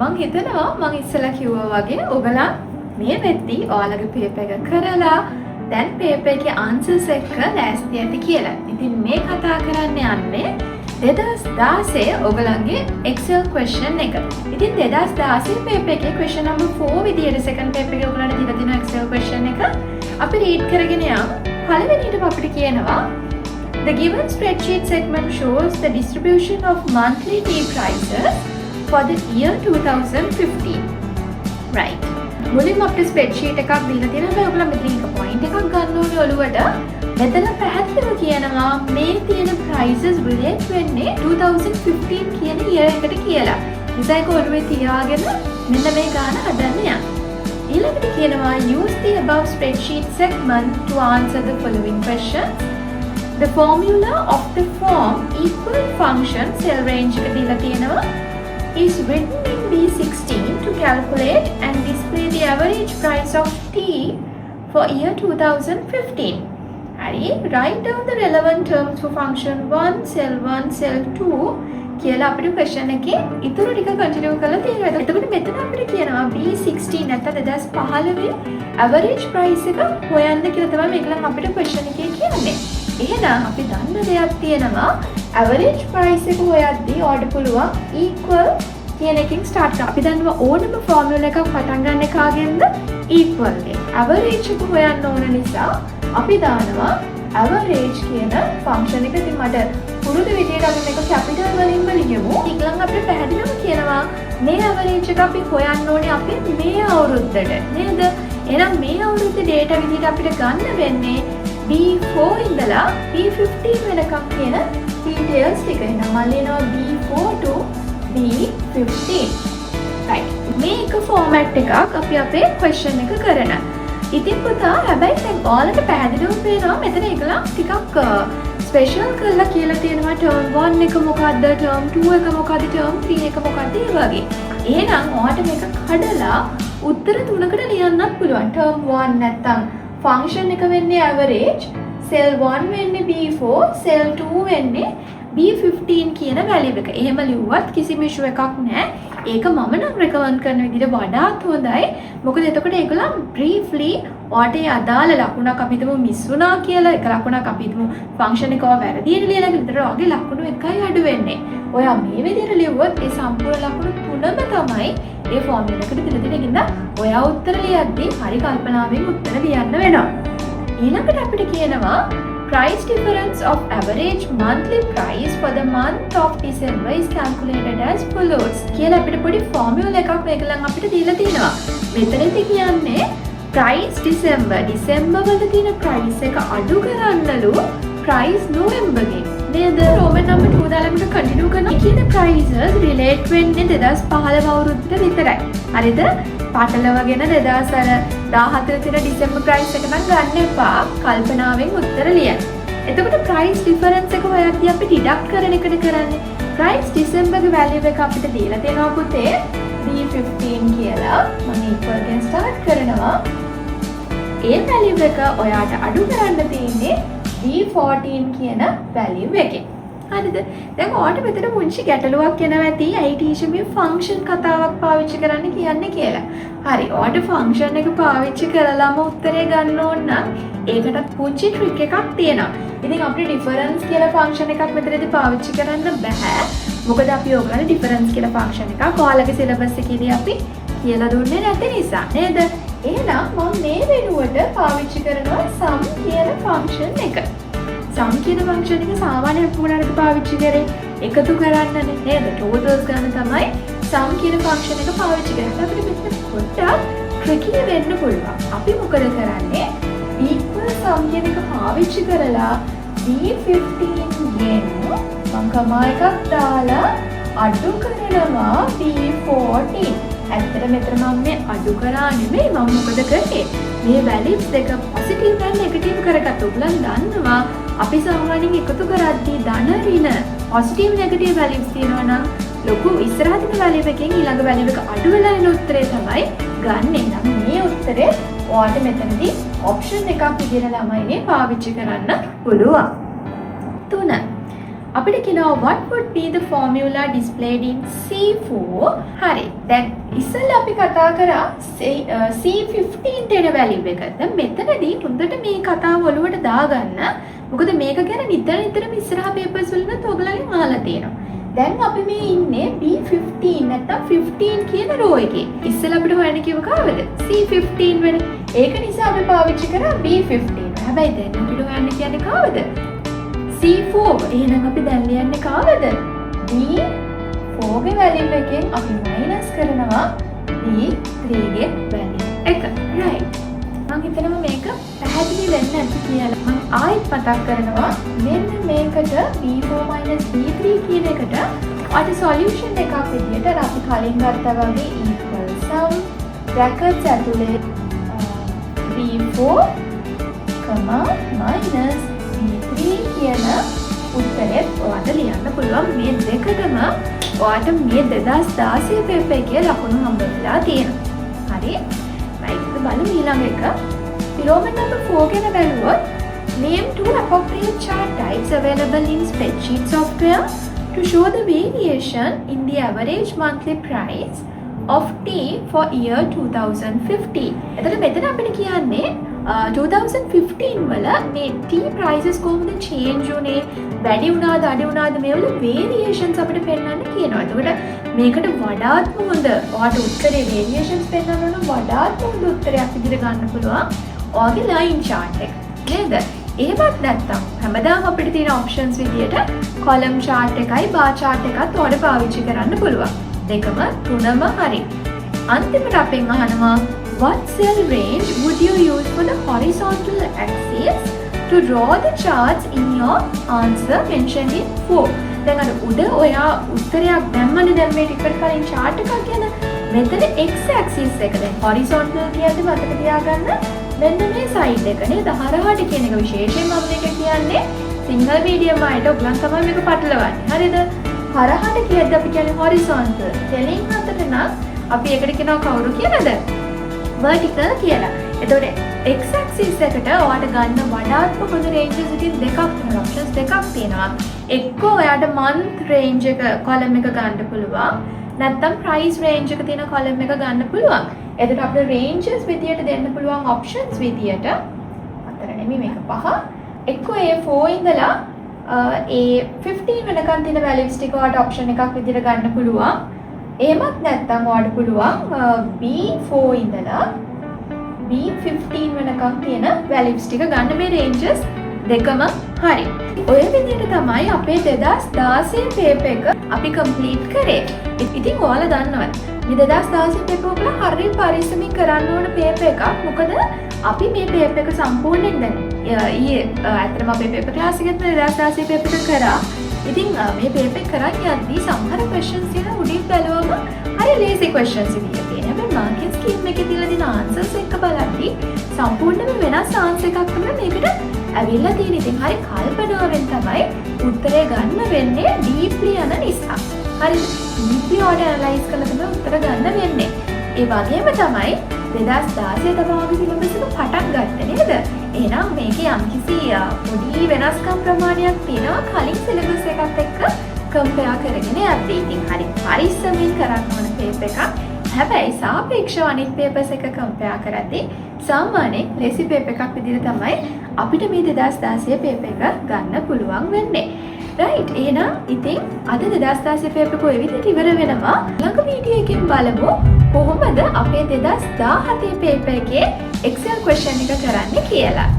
මං හිතනවා මං ඉස්සෙල්ලා කිව්වා වගේ ඔයගලා මේ වෙද්දි ඔයාලගේ පේපර් එක කරලා දැන් පේපර් එකේ ආන්සර්ස් එක්ක ලෑස්ති ඇති කියලා. ඉතින් මේ කතා කරන්න යන්නේ 2016 ඔයගලන්ගේ Excel question එක. ඉතින් 2016 පේපර් එකේ question number 4 විදියට second paper එකේ ඔයගලන්ට දීලා තියෙන Excel question එක අපි read කරගෙන යමු. පළවෙනියට අපිට කියනවා The given spreadsheet segment shows the distribution of monthly tea prices for the year 2015. Right. මුලින්ම අපිට spreadsheet එකක් දීලා තියෙනවා. හැබැයි ඔයගොල්ලෝ මෙතන එක point එකක් ගන්න ඕනේ ඔළුවට. මෙතන පැහැදිලිව කියනවා මේ තියෙන prices relate වෙන්නේ 2015 කියන year එකට කියලා. නිසා ඒක ඔළුවේ තියාගෙන මෙන්න මේ ගාන හදන්න යන්න. ඊළඟට කියනවා use the above spreadsheet segment to answer the following questions. The formula of the form equal function cell range එක දීලා තියෙනවා is written in B16 to calculate and display the average price of tea for year 2015. Hari, write down the relevant terms for function 1, cell 1, cell 2 කියලා අපිට question එකේ ඊටු ටික continue කරලා තියෙනවා. එතකොට මෙතන අපිට කියනවා B16 නැත්නම් 2015 average price එක හොයන්න කියලා තමයි මේකලම් අපිට question එකේ කියන්නේ. එහෙනම් අපි දන්න දෙයක් තියෙනවා average price එක හොයද්දී ඔයාලට පුළුවන් equal කියන එකෙන් start කරන්න. අපි දන්නවා ඕනම formula එකක් පටන් ගන්න කාගෙන්ද equal එක. average එක හොයන්න ඕන නිසා අපි දානවා average කියන function එක. ඉතින් මට පුරුදු විදියට අපි මේක capital වලින්ම ලියමු. ඊළඟ අපිට පැහැදිලිවම කියනවා මේ average එක අපි හොයන්න ඕනේ අපේ මේ අවුරුද්දට නේද? එහෙනම් මේ අවුරුද්දේ data විදියට අපිට ගන්න වෙන්නේ B4 ඉඳලා B15 වෙනකම් කියන details ටික. එහෙනම් මම ලියනවා B4 to B15. right. මේක format එකක් අපි අපේ question එක කරන. ඉතින් පුතා හැබැයි දැන් ඔයාලට පැහැදිලිව පේනවා මෙතන ඒකලා ටිකක් ස්පෙෂල් කරලා කියලා තියෙනවා term 1 එක මොකද්ද, term 2 එක මොකද්ද, term 3 එක මොකද්ද ඒ වගේ. එහෙනම් ඔයාලට මේක කඩලා උත්තර තුනකට ලියන්නත් පුළුවන්. term 1 නැත්තම් function එක වෙන්නේ average, cell 1 වෙන්නේ B4, cell 2 වෙන්නේ B15 කියන value එක. එහෙම ලිව්වත් කිසිම issue එකක් නැහැ. ඒක මම නම් recommend කරන විදිහට වඩාත් හොඳයි. මොකද එතකොට ඒගොල්ලන් briefly ඔයාට ඒ අදාළ ලකුණක් අපි හිතමු miss වුණා කියලා, එක ලකුණක් අපි හිතමු function එක වැරදියට ලියලා විතර වගේ ලකුණු එකයි අඩු වෙන්නේ. ඔයා මේ විදිහට ලිව්වොත් ඒ සම්පූර්ණ ලකුණු තුනම තමයි ඒ ෆෝමියුලා එකට දෙන දෙනකින්ද ඔයා උත්තර ලියද්දී හරි කල්පනාවෙන් උත්තර ලියන්න වෙනවා. ඊළඟට අපිට කියනවා price difference of average monthly price for the month of December is calculated as follows කියලා අපිට පොඩි ෆෝමියුලා එකක් මේකලන් අපිට දීලා තියෙනවා. මෙතනදී කියන්නේ price December වල තියෙන price එක අඩු කරන්නලු price November ගේ නේද? Roman number 2 දාලා අපිට continue කරනවා. කියන prices relate වෙන්නේ 2015 අවුරුද්දට විතරයි. හරිද? පාටලවගෙන 2014 තියෙන December price එක නම් ගන්න එපා. කල්පනාවෙන් උත්තර ලියන්න. එතකොට price difference එක හොයද්දී අපි deduct කරන එකද කරන්නේ. price December ගේ value එක අපිට දීලා තියෙනවා පුතේ B15 කියලා. මම equal එකෙන් start කරනවා. ඒ value එක ඔයාට අඩු කරන්න තියෙන්නේ B14 කියන value එකෙන්. හරිද? දැන් ඔයාලට මෙතන මුංචි ගැටලුවක් එනවා ඇති. ඇයි ටීචර් මේ ෆන්ක්ෂන් කතාවක් පාවිච්චි කරන්න කියන්නේ කියලා. හරි. ඔයාලට ෆන්ක්ෂන් එක පාවිච්චි කරලාම උත්තරේ ගන්න ඕන නම් ඒකටත් පුංචි ට්‍රික් එකක් තියෙනවා. ඉතින් අපිට ඩිෆරන්ස් කියලා ෆන්ක්ෂන් එකක් මෙතනදී පාවිච්චි කරන්න බෑ. මොකද අපි ඔයගොල්ලෝ ඩිෆරන්ස් කියලා ෆන්ක්ෂන් එකක් ඔයාලගේ සිලබස් එකේදී අපි කියලා දුන්නේ නැති නිසා නේද? එහෙනම් මම මේ වෙනුවට පාවිච්චි කරනවා sum කියන ෆන්ක්ෂන් එක. sum කියන ෆන්ක්ෂන් එක සාමාන්‍යයෙන් මොනවාටද පාවිච්චි කරේ? එකතු කරන්නනේ නේද? totals ගන්න තමයි sum කියන ෆන්ක්ෂන් එක පාවිච්චි කරන්නේ. අපිට මෙතන පොඩ්ඩක් tricky වෙන්න පුළුවන්. අපි මොකද කරන්නේ? equal sum කියන එක පාවිච්චි කරලා B15 ගෙන් මම කමා එකක් දාලා අඩු කරනවා B14. ඇත්තට මෙතන මම මේ අඩු කරා නෙමෙයි මම මොකද කරේ? මේ values දෙක positive and negative කරගත්තා. ඔයගලන් දන්නවා අපි සාමාන්‍යයෙන් එකතු කරද්දී ධන ඍණ positive negative values තියෙනවා නම් ලොකු ඉස්සරහ තියෙන value එකෙන් ඊළඟ value එක අඩු වෙලා එන උත්තරේ තමයි ගන්නෙ. නම් මේ උත්තරේ ඔයාලට මෙතනදී option එකක් විදිහට ළමයිනේ පාවිච්චි කරන්න පුළුවන්. 3. අපිට කියනවා what would be the formula displayed in C4? හරි. දැන් ඉස්සෙල්ලා අපි කතා කරා C15 ට එන වැලියු එක. දැන් මෙතනදී හොඳට මේ කතාව ඔලුවට දාගන්න. මොකද මේක ගැන නිතරම ඉස්සරහ පේපර්ස් වලින් ඔයගලගෙන් අහලා තියෙනවා. දැන් අපි මේ ඉන්නේ B15 නැත්නම් 15 කියන රෝ එකේ. ඉස්සෙල්ලා අපිට හොයන්න කිව්ව කාවද? C15 වෙන්නේ. ඒක නිසා අපි පාවිච්චි කරා B15. හැබැයි දැන් අපිට හොයන්න කියන්නේ කාවද? C4. එහෙනම් අපි දැන් ලියන්නේ කාවද? B4 ගේ වැලියු එකෙන් අපි මයිනස් කරනවා B3 ගේ වැලියු එක. right. මම හිතනවා මේක පැහැදිලි වෙන්න ඇති කියලා. මම ආයෙත් මතක් කරනවා මෙන්න මේකට B4 B3 කියන එකට අද සොලියුෂන් එකක් විදියට අපි කලින් ගත්තා වගේ equal sum brackets ඇතුලේ B4, minus B3 කියන උත්තරේ ඔයාලට ලියන්න පුළුවන්. මේ දෙකටම ඔයාලට මේ 2016 පේපර් එකේ ලකුණු හම්බෙලා තියෙනවා. හරි? right. බලමු ඊළඟ එක. Roman number 4 ගැන බැලුවොත් name two appropriate chart types available in spreadsheet software to show the variation in the average monthly price of tea for year 2015. එතකොට මෙතන අපිට කියන්නේ 2015 වල මේ tea prices කොහොමද change උනේ, වැඩි වුණාද අඩු වුණාද මේ වල variations අපිට පෙන්වන්න කියනවා. එතකොට මේකට වඩාත්ම හොඳ ඔයාලට උත්තරේ variations පෙන්වන්න ඕන වඩාත්ම හොඳ උත්තරයක් විදිහට ගන්න පුළුවන් ඔයාගේ line chart එක. නේද? එහෙමත් නැත්නම් හැමදාම අපිට තියෙන options විදිහට column chart එකයි bar chart එකත් ඔයාලට පාවිච්චි කරන්න පුළුවන්. දෙකම තුනම හරි. අන්තිමට අපෙන් අහනවා what cell range would you use for the horizontal axis to draw the charts in your answer mentioned in 4? දැන් අර උඩ ඔයා උත්තරයක් දැම්මද දැන් මේ ටිකට කලින් chart එකක් ගැන මෙතන x axis එක දැන් horizontal කියද්දි මතක තියාගන්න මෙන්න මේ side එක නේද හරහාට කියන එක විශේෂයෙන් මම මේක කියන්නේ single medium වලට ඔයගලන් තමයි මේක පටලවන්නේ හරිද හරහාට කියද්දි අපි කියන්නේ horizontal telling අතට නම් අපි ඒකට කියනවා කවුරු කියලාද vertical කියලා. එතකොට x axis එකට ඔයාලට ගන්න වඩාත්ම හොඳ ranges එකකින් දෙකක් තියෙනවා. options දෙකක් තියෙනවා. එක්ක ඔයාලට month range එක column එක ගන්න පුළුවන්. නැත්නම් price range එක තියෙන column එක ගන්න පුළුවන්. එතකොට අපිට ranges විදියට දෙන්න පුළුවන් options විදියට අතර නෙමෙයි මේක පහ. එක්ක A4 ඉඳලා A15 වෙනකන් තියෙන values ටික ඔයාලට option එකක් විදියට ගන්න පුළුවන්. එහෙමත් නැත්නම් ඔයාලට පුළුවන් B4 ඉඳලා B15 වෙනකම් තියෙන values ටික ගන්න මේ ranges දෙකම හරි. ඔය විදිහට තමයි අපේ 2016 paper එක අපි complete කරේ. ඉතින් ඔයාලා දන්නවද? මේ 2016 paper එක හරිය පරිස්සමින් කරන්න ඕන paper එකක්. මොකද අපි මේ paper එක සම්පූර්ණයෙන් දැන් ඊයේ ඇත්තටම අපේ paper class එකෙත් 2016 paper එක කරා. ඉතින් මේ paper එක කරන් යද්දී සමහර questions තියෙන උඩින් බැලුවම හරි lazy questions විදියට තියෙනවා. හැබැයි marking scheme එකේ තියලා දෙන answers එක බලද්දී සම්පූර්ණයෙන්ම වෙනස් answer එකක් තමයි මේකට ඇවිල්ලා තියෙන්නේ. ඉතින් හරි කල්පනාවෙන් තමයි උත්තරේ ගන්න වෙන්නේ deeply යන නිසා. හරි deeply order analyze කරලා තමයි උත්තර ගන්න වෙන්නේ. ඒ වගේම තමයි 2016 තමයි සිලබස් එක පටන් ගත්තේ නේද? එහෙනම් මේකේ යම්කිසි පොඩි වෙනස්කම් ප්‍රමාණයක් තියෙනවා කලින් සිලබස් එකත් එක්ක කම්පෙයාර් කරගෙන යද්දී. ඉතින් හරි පරිස්සමින් කරන්න ඕන පේපර් එකක්. හැබැයි සාපේක්ෂව අනිත් පේපර්ස් එක කම්පෙයාර් කරද්දී සාමාන්‍යයෙන් ලේසි පේපර් එකක් විදිහට තමයි අපිට මේ 2016 පේපර් එක ගන්න පුළුවන් වෙන්නේ. right එහෙනම් ඉතින් අද 2016 පේපර් එක ඔය විදිහට ඉවර වෙනවා. ළඟ වීඩියෝ එකකින් බලමු කොහොමද අපේ 2017 පේපර් එකේ Excel question එක කරන්නේ කියලා.